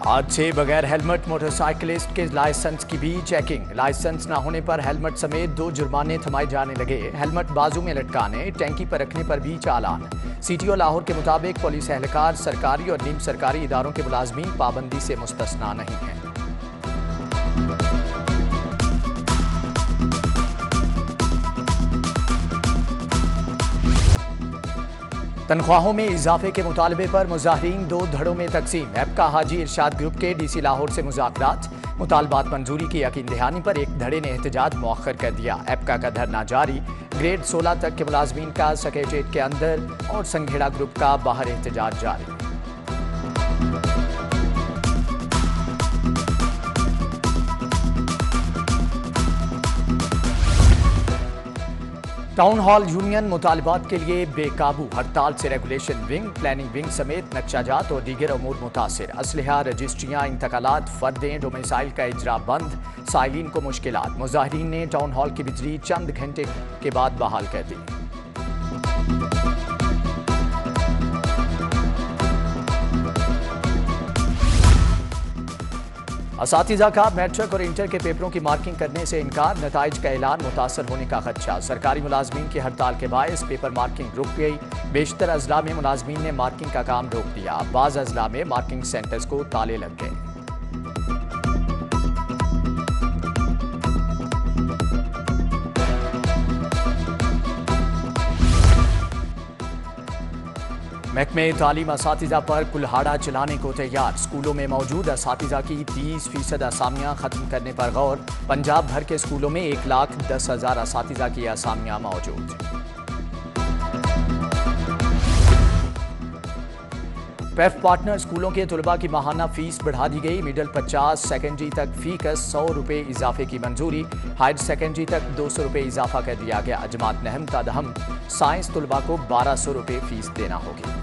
आज से बगैर हेलमेट मोटरसाइकिलिस्ट के लाइसेंस की भी चेकिंग। लाइसेंस न होने पर हेलमेट समेत 2 जुर्माने थमाए जाने लगे। हेलमेट बाजू में लटकाने, टैंकी पर रखने पर भी चालान। सीटीओ लाहौर के मुताबिक पुलिस एहलकार सरकारी और नीम सरकारी इदारों के मुलाजमीन पाबंदी से मुस्तस्ना नहीं हैं। तनख्वाहों में इजाफे के मुतालबे पर मुजाहिरीन 2 धड़ों में तकसीम। एपका हाजी इरशाद ग्रुप के डीसी लाहौर से मुज़ाकरात। मुतालबात मंजूरी की यकीन दहानी पर एक धड़े ने एहतजाज मौखर कर दिया। एपका का धरना जारी। ग्रेड 16 तक के मुलाजमीन का सेक्रेटेरिएट के अंदर और संघेड़ा ग्रुप का बाहर एहतजाज जारी। टाउन हॉल यूनियन मुतालबात के लिए बेकाबू। हड़ताल से रेगुलेशन विंग, प्लानिंग विंग समेत नक्शाजात और दीगर अमूर मुतासिर। असलहा, रजिस्ट्रियाँ, इंतकालात, फर्दें, डोमिसाइल का इजरा बंद। साइलिन को मुश्किलात। मुजाहिरीन ने टाउन हॉल की बिजली चंद घंटे के बाद बहाल कर दी। असातिज़ा का मैट्रिक और इंटर के पेपरों की मार्किंग करने से इनकार। नताइज का ऐलान, मुतासर होने का खदशा। सरकारी मुलाजमीन की हड़ताल के बायस पेपर मार्किंग रुक गई। बेशतर अजला में मुलाजमीन ने मार्किंग का काम रोक दिया। बाज़ अजला में मार्किंग सेंटर्स को ताले लग गए। महकमे तालीम असातिज़ा पर कुल्हाड़ा चलाने को तैयार। स्कूलों में मौजूद असातिज़ा की 30% असामियाँ ख़त्म करने पर गौर। पंजाब भर के स्कूलों में 1,10,000 असातिज़ा की असामियाँ मौजूद। पेफ पार्टनर स्कूलों के तलबा की माहाना फीस बढ़ा दी गई। मिडल 50, सेकेंडरी तक फीकस 100 रुपये इजाफे की मंजूरी। हायर सेकेंडरी तक 200 रुपये इजाफा कर दिया गया। जमात नहम तादहम साइंस तलबा को 1200 रुपये फीस देना होगी।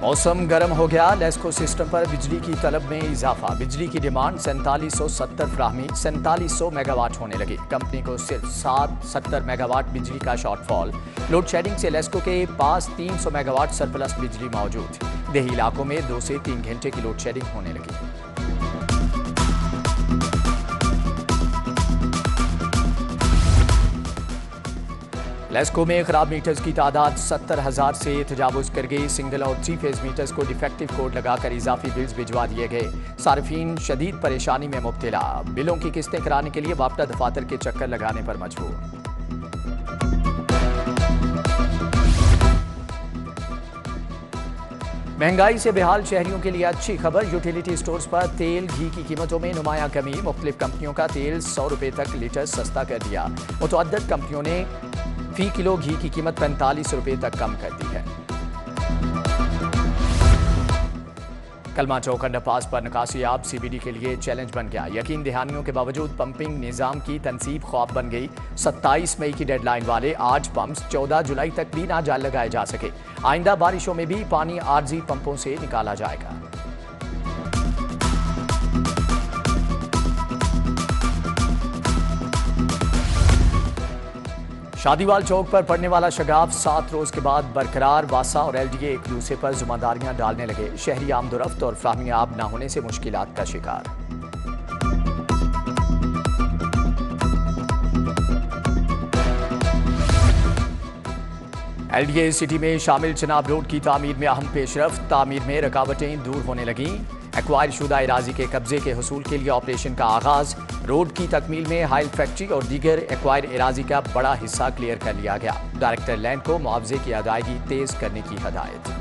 मौसम गर्म हो गया। लेस्को सिस्टम पर बिजली की तलब में इजाफा। बिजली की डिमांड 4770 फराहमी 4700 मेगावाट होने लगी। कंपनी को सिर्फ 70 मेगावाट बिजली का शॉर्टफॉल। लोड शेडिंग से लेस्को के पास 300 मेगावाट सरप्लस बिजली मौजूद। देही इलाकों में 2 से 3 घंटे की लोड शेडिंग होने लगी। लेस्को में खराब मीटर्स की तादाद 70,000 से तजावुज कर गई। सिंगल और 3 फेज मीटर्स को डिफेक्टिव कोड लगाकर इजाफी बिल्स भिजवा दिए गए। सार्फिन शदीद परेशानी में मुब्तला। बिलों की किस्तें कराने के लिए वापटा दफातर के चक्कर लगाने पर मजबूर। महंगाई से बेहाल शहरियों के लिए अच्छी खबर। यूटिलिटी स्टोर्स पर तेल घी की कीमतों में नुमाया कमी। मुख्तलिफ कंपनियों का तेल 100 रुपये तक लीटर सस्ता कर दिया। मुतअद्दिद कंपनियों ने फी किलो घी की कीमत 45 रुपये तक कम कर दी है। कलमा चौक अंडरपास पर नकासियाब CBD के लिए चैलेंज बन गया। यकीन दहानियों के बावजूद पंपिंग निज़ाम की तनसीब ख्वाब बन गई। 27 मई की डेडलाइन वाले 8 पंप्स 14 जुलाई तक भी ना जाल लगाए जा सके। आइंदा बारिशों में भी पानी आरजी पंपों से निकाला जाएगा। शादीवाल चौक पर पड़ने वाला शगाफ 7 रोज के बाद बरकरार। वासा और LDA एक दूसरे पर जुम्मेदारियां डालने लगे। शहरी आमदोरफ्त और फ्राहमी आब न होने से मुश्किलात का शिकार। LDA सिटी में शामिल चनाब रोड की तामीर में अहम पेशरफ्त। तामीर में रुकावटें दूर होने लगीं। एक्वायर शुदा इराजी के कब्जे के हुसूल के लिए ऑपरेशन का आगाज। रोड की तकमील में हाइल फैक्ट्री और दीगर एक्वायर इराजी का बड़ा हिस्सा क्लियर कर लिया गया। डायरेक्टर लैंड को मुआवजे की अदायगी तेज करने की हदायत।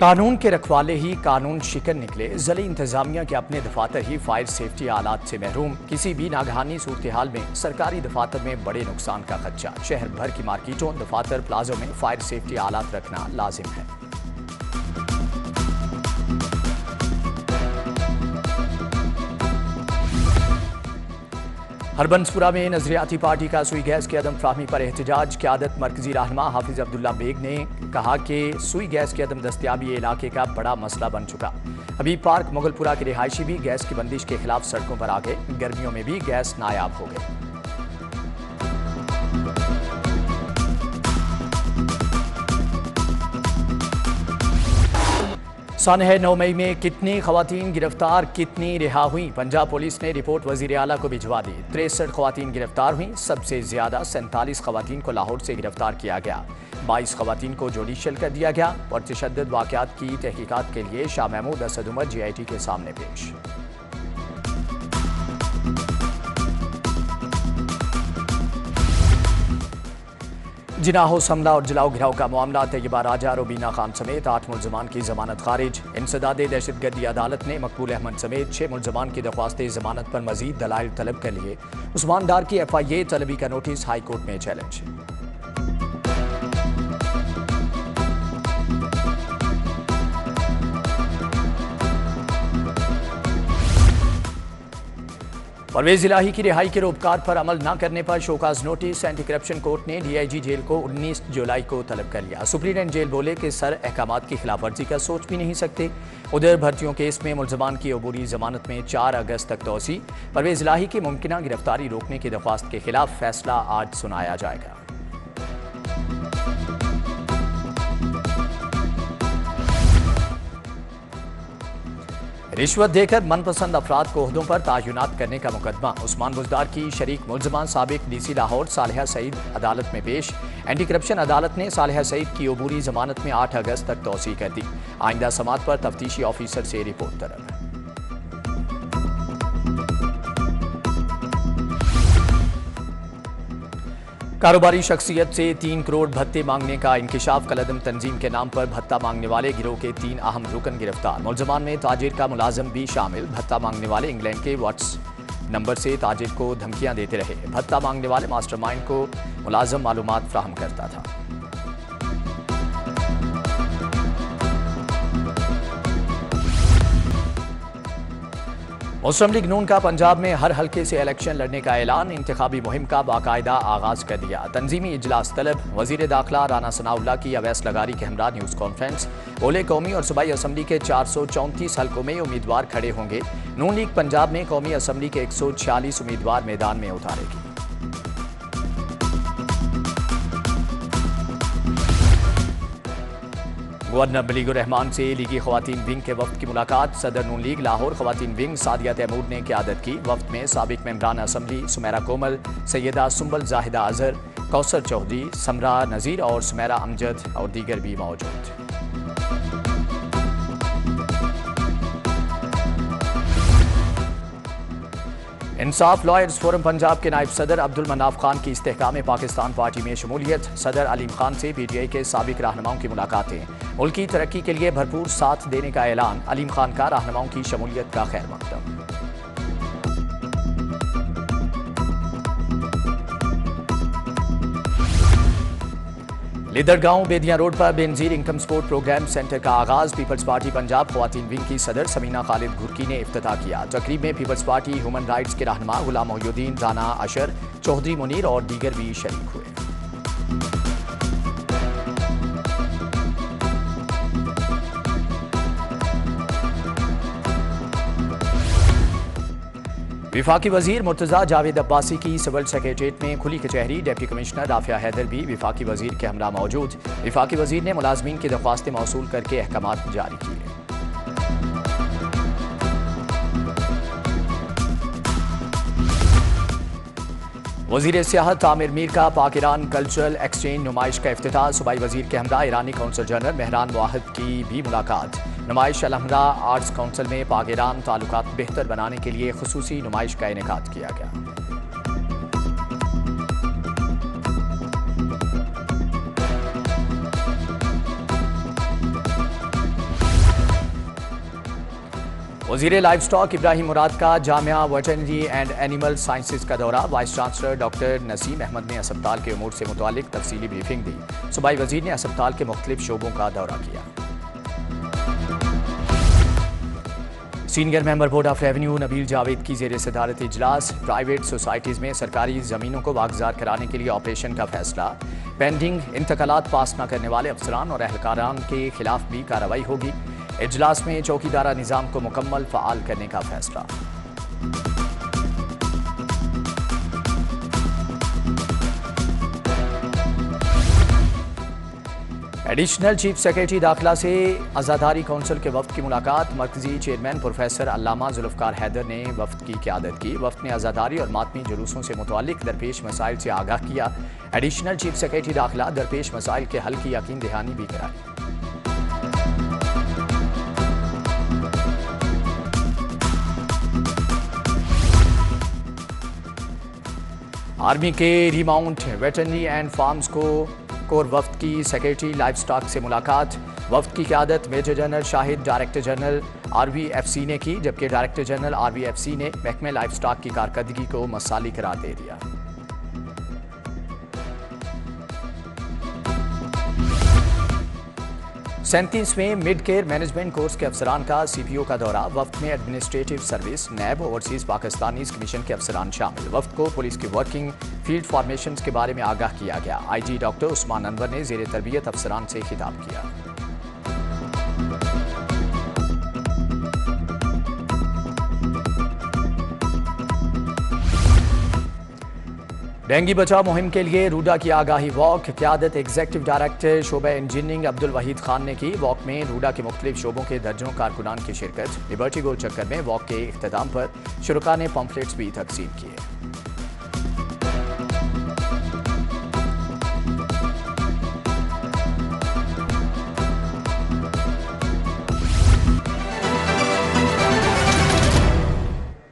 कानून के रखवाले ही कानून शिकन निकले। ज़िली इंतजामिया के अपने दफातर ही फायर सेफ्टी आलात से महरूम। किसी भी नागहानी सूरत हाल में सरकारी दफातर में बड़े नुकसान का खदशा। शहर भर की मार्केटों, दफातर, प्लाजों में फायर सेफ्टी आलात रखना लाजिम है। हरबंसपुरा में नजरियाती पार्टी का सुई गैस की अदम फ्राहमी पर एहतजाज। क़यादत मरकजी रहनुमा हाफिज अब्दुल्ला बेग ने कहा कि सुई गैस की अदम दस्तियाबी इलाके का बड़ा मसला बन चुका। हबीब पार्क मुगलपुरा के रिहायशी भी गैस की बंदिश के खिलाफ सड़कों पर आ गए। गर्मियों में भी गैस नायाब हो गए। सन है 9 मई में कितनी खवातीन गिरफ्तार, कितनी रिहा हुई। पंजाब पुलिस ने रिपोर्ट वजीर आला को भिजवा दी। 63 खवातीन गिरफ्तार हुई। सबसे ज्यादा 47 खवातीन को लाहौर से गिरफ्तार किया गया। 22 खवातीन को जुडिशियल कर दिया गया। और तशद्दुद वाक़यात की तहकीकात के लिए शाह महमूद असद उमर GIT के सामने पेश। जिनाहो हमला और जलाओ घिराव का मामला। तैयबा राजा, रुबीना खान समेत 8 मुलजमान की जमानत खारिज। इंसदाद दहशतगर्दी अदालत ने मकबूल अहमद समेत 6 मुलजमान की दरख्वास्त जमानत पर मजीद दलाइल तलब कर लिए। उस्मान डार की FIA तलबी का नोटिस हाईकोर्ट में चैलेंज। परवेज इलाही की रिहाई के रोपकार पर अमल न करने पर show cause notice. Anti corruption court ने DIG जेल को 19 जुलाई को तलब कर लिया। सुप्रीडेंट जेल बोले कि सर अहकामात की खिलाफवर्जी का सोच भी नहीं सकते। उधर भर्तियों केस में मुलजमान की अबूरी जमानत में 4 अगस्त तक तोसी। परवेज इलाही की मुमकिना गिरफ्तारी रोकने की दरख्वास्त के खिलाफ फैसला आज सुनाया जाएगा। रिश्वत देकर मनपसंद अफराद को ओहदों पर तायुनात करने का मुकदमा। उस्मान बुजदार की शरीक मुलजमान साबिक DC लाहौर सालिहा सईद अदालत में पेश। एंटी करप्शन अदालत ने सालिहा सईद की अबूरी जमानत में 8 अगस्त तक तोसी कर दी। आइंदा समात पर तफ्तीशी ऑफिसर से रिपोर्ट तलब। कारोबारी शख्सियत से 3 करोड़ भत्ते मांगने का इंकिशाफ। कलदम तंजीम के नाम पर भत्ता मांगने वाले गिरोह के 3 अहम रुकन गिरफ्तार। मुलजमान में ताजिर का मुलाजम भी शामिल। भत्ता मांगने वाले इंग्लैंड के व्हाट्स नंबर से ताजिर को धमकियां देते रहे। भत्ता मांगने वाले मास्टरमाइंड को मुलाजम मालूमात फ्राहम करता था। मुस्लिम लीग नून का पंजाब में हर हल्के से इलेक्शन लड़ने का ऐलान। इंतखाबी मुहिम का बाकायदा आगाज कर दिया। तंजीमी इजलास तलब। वजीर दाखिला राना सनाउल्लाह की अवैस लगारी के हमरा न्यूज़ कॉन्फ्रेंस। बोले कौमी और सूबाई असम्बली के 434 हल्कों में उम्मीदवार खड़े होंगे। नून लीग पंजाब में कौमी असम्बली के 146 उम्मीदवार मैदान में उतारेगी। गवर्नर मलीकुर रहमान से लीगी खवातीन विंग के वफ्द की मुलाकात। सदर नून लीग लाहौर खवातीन विंग सादिया तैमूर ने क़यादत की। वफ्द में साबिक मेंबरान असम्बली सुमेरा कोमल, सैयदा सुंबल जाहिदा अजहर, कौसर चौधरी, समरा नज़ीर और सुमेरा अमजद और दीगर भी मौजूद। इंसाफ लॉयर्स फोरम पंजाब के नायब सदर अब्दुल मनाफ खान की इस्तेहकाम पाकिस्तान पार्टी में शमूलियत। सदर अलीम खान से PTI के साबिक रहनुमाओं की मुलाकातें। मुल्क की तरक्की के लिए भरपूर साथ देने का ऐलान। अलीम खान का रहनुमाओं की शमूलियत का खैर मकदम। लिदरगांव बेदिया रोड पर Benazir income support program centre का आगाज। पीपल्स पार्टी पंजाब खवातीन विंग की सदर समीना खालिद घुरकी ने इफ्तिताह किया। तकरीब में पीपल्स पार्टी ह्यूमन राइट्स के रहनुमा गुलाम मोहिउद्दीन, राना अशर, चौधरी मुनीर और दीगर भी शरीक हुए। विफाकी वजीर मुर्तजा जावेद अब्बासी की सिविल सेक्रेटरीट में खुली कचहरी। डिप्टी कमिश्नर राफिया हैदर भी विफाकी वजीर के हमरा मौजूद। विफाकी वजीर ने मुलाजमीन की दरख्वास्तें मौसूल करके अहकामात जारी किए। वजीर सियाहत आमिर मीर का पाक ईरान कल्चरल एक्सचेंज नुमाइश का इफ्तिताह। सूबाई वजीर के हमरा ईरानी कौंसल जनरल मेहरान वाहिद की भी मुलाकात। नुमाइश अलहमरा आर्ट्स काउंसिल में पाक ईरान ताल्लुकात बेहतर बनाने के लिए खुसूसी नुमाइश का इनेकाद किया गया। वजीर लाइफ स्टॉक इब्राहिम मुराद का Jamia veterinary and animal sciences का दौरा। Vice chancellor doctor Naseem Ahmed ने अस्पताल के उमूर से मुतालिक तफसीली ब्रीफिंग दी। सूबाई वजीर ने अस्पताल के मुख्तलिफ शोबों का दौरा किया। Senior member board of revenue Nabeel Javed की जेर सदारत इजलास। प्राइवेट सोसाइटीज़ में सरकारी ज़मीनों को वागजार कराने के लिए ऑपरेशन का फैसला। पेंडिंग इंतकालात पास न करने वाले अफसरान और एहलकारान के खिलाफ भी कार्रवाई होगी। इजलास में चौकीदारा निज़ाम को मुकम्मल फ़आल करने का फैसला। एडिशनल चीफ सेक्रेटरी दाखिला से आज़ादारी कौंसिल के वफ्द की मुलाकात। मरकजी चेयरमैन प्रोफेसर अल्लामा जुल्फ़कार हैदर ने वफ्द की क़यादत की। वफ्द ने आज़ादारी और मातमी जुलूसों से मुतअल्लिक़ दरपेश मसाइल से आगाह किया। एडिशनल चीफ सेक्रेटरी दाखिला दरपेश मसाइल के हल की यकीन दहानी भी कराई। आर्मी के remount veterinary and farms corps वफ्द की सेक्रेटरी लाइफ स्टॉक से मुलाकात। वफ्द की क़यादत major general Shahid director general RVFC ने की, जबकि डायरेक्टर जनरल RVFC ने महकमे लाइफ स्टॉक की कारकर्दगी को मसाली करार दे दिया। 37वें मिड केयर मैनेजमेंट कोर्स के अफसरान का CPO का दौरा। वफ्द में एडमिनिस्ट्रेटिव सर्विस, नैब, ओवरसीज पाकिस्तानी कमीशन के अफसरान शामिल। वफ्द को पुलिस की वर्किंग फील्ड फॉर्मेशन के बारे में आगाह किया गया। IG डॉक्टर उस्मान अनवर ने जेर तरबियत अफसरान से खिताब किया। डेंगू बचाव मुहिम के लिए रूडा की आगाही वॉक। क़यादत एग्जीक्यूटिव डायरेक्टर शोबा इंजीनियरिंग अब्दुल वहीद खान ने की। वॉक में रूडा के मुख्तलिफ शोबों के दर्जनों कारकुनान की शिरकत। लिबर्टी गोल चक्कर में वॉक के इख्तिताम पर शुरका ने पम्फलेट्स भी तकसीम किए।